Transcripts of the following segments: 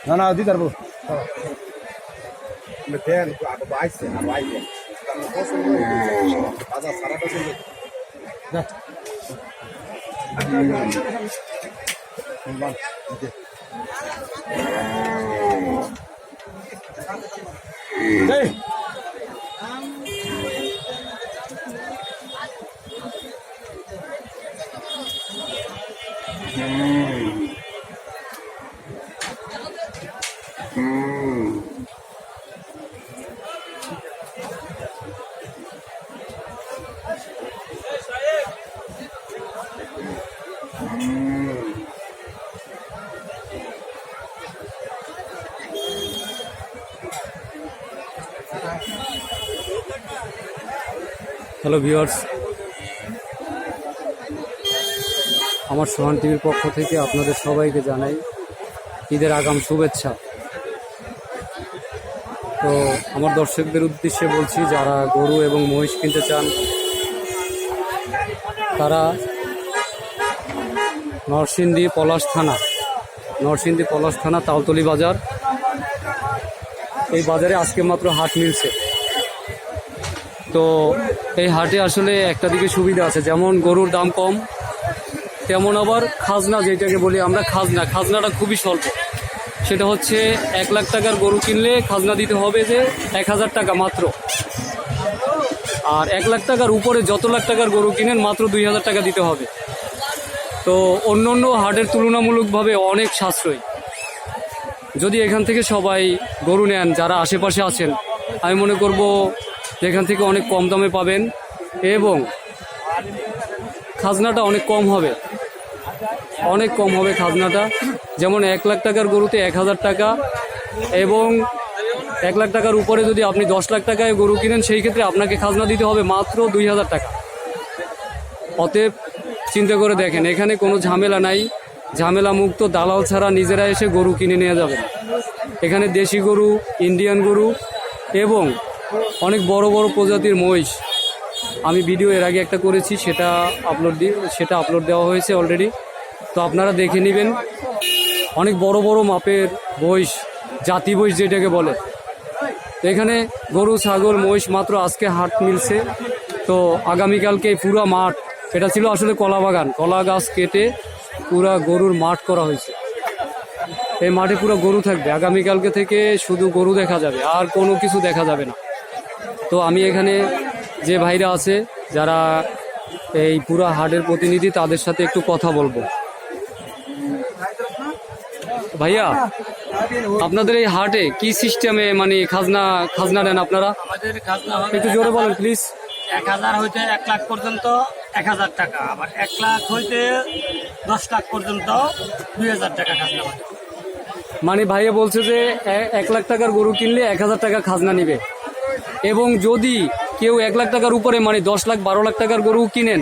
না না দিতে পারবো হ্যালো ভিউয়ার্স, আমার সোহান টিভির পক্ষ থেকে আপনাদের সবাইকে জানাই ঈদের আগাম শুভেচ্ছা। তো আমার দর্শকদের উদ্দেশ্যে বলছি, যারা গরু এবং মহিষ কিনতে চান তারা নরসিংদী পলাশ থানা তালতলি বাজার, এই বাজারে আজকে মাত্র হাট মিলছে। তো এই হাটে আসলে একটা দিকে সুবিধা আছে, যেমন গরুর দাম কম, তেমন আবার খাজনা, যেটাকে বলি আমরা খাজনাটা খুবই স্বল্প। সেটা হচ্ছে 1 লাখ টাকার গরু কিনলে খাজনা দিতে হবে যে 1000 টাকা মাত্র, আর 1 লাখ টাকার উপরে যত লাখ টাকার গরু কিনেন মাত্র 2000 টাকা দিতে হবে। তো অন্য অন্য হাটের তুলনামূলকভাবে অনেক সাশ্রয়ী। যদি এখান থেকে সবাই গরু নেন, যারা আশেপাশে আছেন, আমি মনে করব এখান থেকে অনেক কম দামে পাবেন এবং খাজনাটা অনেক কম হবে খাজনাটা। যেমন 1 লাখ টাকার গরুতে 1000 টাকা, এবং 1 লাখ টাকার উপরে যদি আপনি 10 লাখ টাকায় গরু কিনেন, সেই ক্ষেত্রে আপনাকে খাজনা দিতে হবে মাত্র 2000 টাকা। অতএব চিন্তা করে দেখেন, এখানে কোনো ঝামেলা নাই, ঝামেলা মুক্ত, দালাল ছাড়া নিজেরা এসে গরু কিনে নিয়ে যাবেন। এখানে দেশি গরু, ইন্ডিয়ান গরু এবং অনেক বড় বড় প্রজাতির মহিষ, আমি ভিডিও এর আগে একটা করেছি, সেটা আপলোড দেওয়া হয়েছে অলরেডি। তো আপনারা দেখে নেবেন। অনেক বড় বড় মাপের মহিষ, জাতি মহিষ যেটাকে বলে। তো এখানে গরু, ছাগল, মহিষ মাত্র আজকে হাট মিলছে। তো আগামীকালকে পুরো মাঠ, এটা ছিল আসলে কলা বাগান, কলা গাছ কেটে পুরা গরুর মাঠ করা হয়েছে। এই মাঠে পুরো গরু থাকবে। আগামীকালকে থেকে শুধু গরু দেখা যাবে, আর কোনো কিছু দেখা যাবে না। তো আমি এখানে যে ভাইরা আছে, যারা এই পুরা হাটের প্রতিনিধি, তাদের সাথে একটু কথা বলবো। ভাইয়া, আপনাদের এই হাটে কি সিস্টেমে মানে খাজনা নেন আপনারা? আমাদের খাজনা একটু জোরে বলেন প্লিজ। 1000 হইতে 1 লাখ পর্যন্ত 1000 টাকা, আবার 1 লাখ হইতে 10 লাখ পর্যন্ত 2000 টাকা খাজনা। মানে ভাইয়া বলছে যে 1 লাখ টাকার গরু কিনলে 1000 টাকা খাজনা নিবে, এবং যদি কেউ 1 লাখ টাকার উপরে মানে 10 লাখ 12 লাখ টাকার গরু কিনেন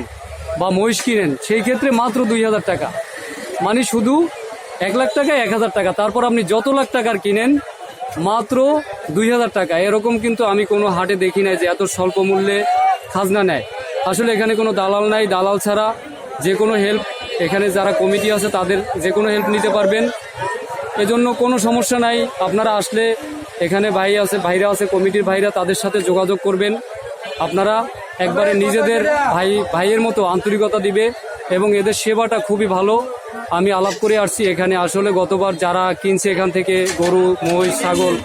বা মহিষ কিনেন, সেই ক্ষেত্রে মাত্র 2000 টাকা। মানে শুধু 1 লাখ টাকা 1000 টাকা, তারপর আপনি যত লাখ টাকার কিনেন মাত্র 2000 টাকা। এরকম কিন্তু আমি কোনো হাটে দেখি নাই যে এত স্বল্প মূল্যে খাজনা নেয়। আসলে এখানে কোনো দালাল নাই, দালাল ছাড়া যে কোনো হেল্প, এখানে যারা কমিটি আছে তাদের যে কোনো হেল্প নিতে পারবেন, এজন্য কোনো সমস্যা নাই। আপনারা আসলে এখানে ভাইরা আছে কমিটির ভাইরা, তাদের সাথে যোগাযোগ করবেন। আপনারা একবারে নিজেদের ভাইয়ের মতো আন্তরিকতা দিবে, এবং এদের সেবাটা খুবই ভালো। আমি আলাপ করে আসছি এখানে, আসলে গতবার যারা কিনছে এখান থেকে গরু, মহিষ, ছাগল,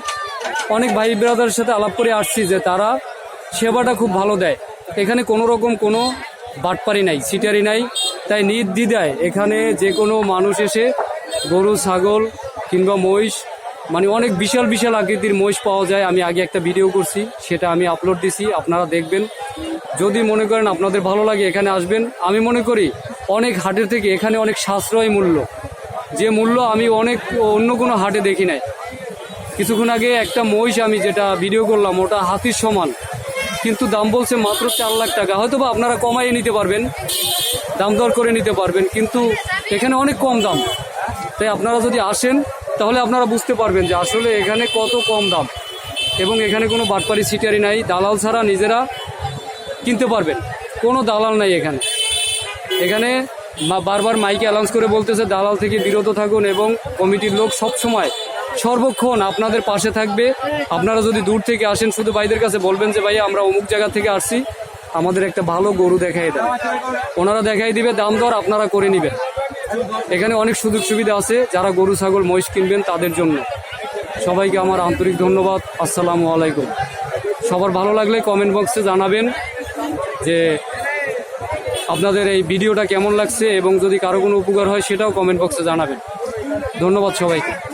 অনেক ভাই ব্রাদারের সাথে আলাপ করে আসছি যে তারা সেবাটা খুব ভালো দেয়। এখানে কোনো রকম কোনো বাটপারি নাই, সিটারি নাই। তাই নির্দ্বিধায় এখানে যে কোনো মানুষ এসে গরু, ছাগল কিংবা মহিষ, মানে অনেক বিশাল বিশাল আকৃতির মহিষ পাওয়া যায়। আমি আগে একটা ভিডিও করছি, সেটা আমি আপলোড দিছি, আপনারা দেখবেন। যদি মনে করেন আপনাদের ভালো লাগে, এখানে আসবেন। আমি মনে করি অনেক হাটের থেকে এখানে অনেক সাশ্রয় মূল্য, যে মূল্য আমি অন্য কোনো হাটে দেখি নাই। কিছুক্ষণ আগে একটা মহিষ আমি যেটা ভিডিও করলাম, ওটা হাতির সমান, কিন্তু দাম বলছে মাত্র 4 লাখ টাকা। হয়তো বা আপনারা কমাইয়ে নিতে পারবেন, দাম দর করে নিতে পারবেন, কিন্তু এখানে অনেক কম দাম। তাই আপনারা যদি আসেন তাহলে আপনারা বুঝতে পারবেন যে আসলে এখানে কত কম দাম, এবং এখানে কোনো বাটপারি সিটারি নাই। দালাল ছাড়া নিজেরা কিনতে পারবেন। কোনো দালাল নাই এখানে। এখানে বারবার মাইকে অ্যানাউন্স করে বলতেছে দালাল থেকে বিরত থাকুন, এবং কমিটির লোক সবসময় সর্বক্ষণ আপনাদের পাশে থাকবে। আপনারা যদি দূর থেকে আসেন, শুধু ভাইদের কাছে বলবেন যে ভাইয়া আমরা অমুক জায়গা থেকে আসছি, আমাদের একটা ভালো গরু দেখাই দেন। ওনারা দেখাই দিবে, দাম দর আপনারা করে নেবেন। এখানে অনেক সুযোগ সুবিধা আছে যারা গরু ছাগল মহিষ কিনবেন তাদের জন্য। সবাইকে আমার আন্তরিক ধন্যবাদ। আসসালামু আলাইকুম। সবার ভালো লাগলে কমেন্ট বক্সে জানাবেন যে আপনাদের এই ভিডিওটা কেমন লাগছে, এবং যদি কারো কোনো উপকার হয় সেটাও কমেন্ট বক্সে জানাবেন। ধন্যবাদ সবাইকে।